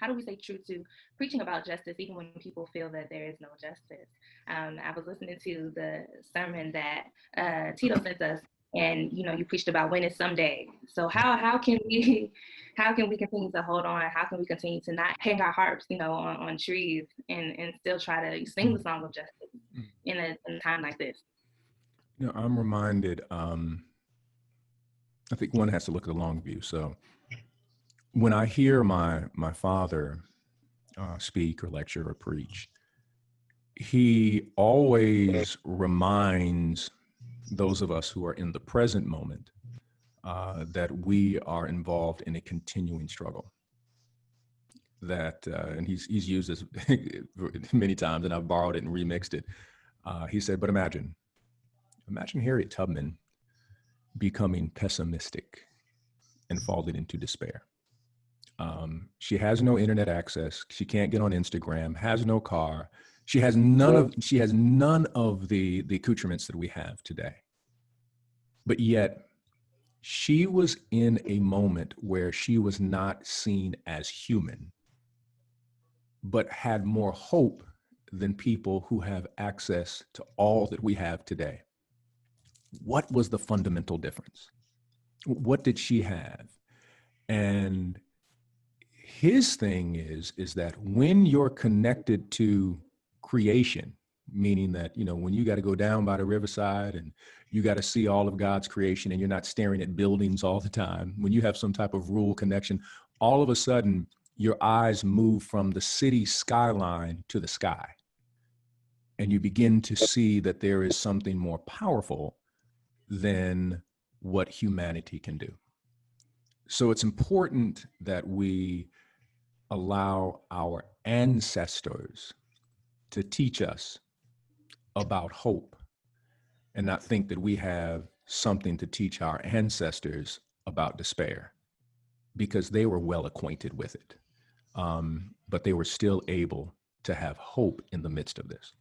how do we stay true to preaching about justice even when people feel that there is no justice? I was listening to the sermon that Tito sent us, and you preached about when it's someday. So how can we continue to hold on? How can we continue to not hang our harps, on trees and still try to sing the song of justice in a time like this? I'm reminded, I think one has to look at the long view. So when I hear my father speak or lecture or preach, he always reminds those of us who are in the present moment that we are involved in a continuing struggle. That, and he's used this many times, and I've borrowed it and remixed it. He said, but imagine Harriet Tubman becoming pessimistic and falling into despair. She has no internet access. She can't get on Instagram, has no car. She has none of the accoutrements that we have today. But yet she was in a moment where she was not seen as human, but had more hope than people who have access to all that we have today. What was the fundamental difference? What did she have? And his thing is that when you're connected to creation, meaning that, when you got to go down by the riverside and you got to see all of God's creation and you're not staring at buildings all the time, when you have some type of rural connection, all of a sudden your eyes move from the city skyline to the sky. And you begin to see that there is something more powerful than what humanity can do. So it's important that we allow our ancestors to teach us about hope and not think that we have something to teach our ancestors about despair, because they were well acquainted with it. But they were still able to have hope in the midst of this.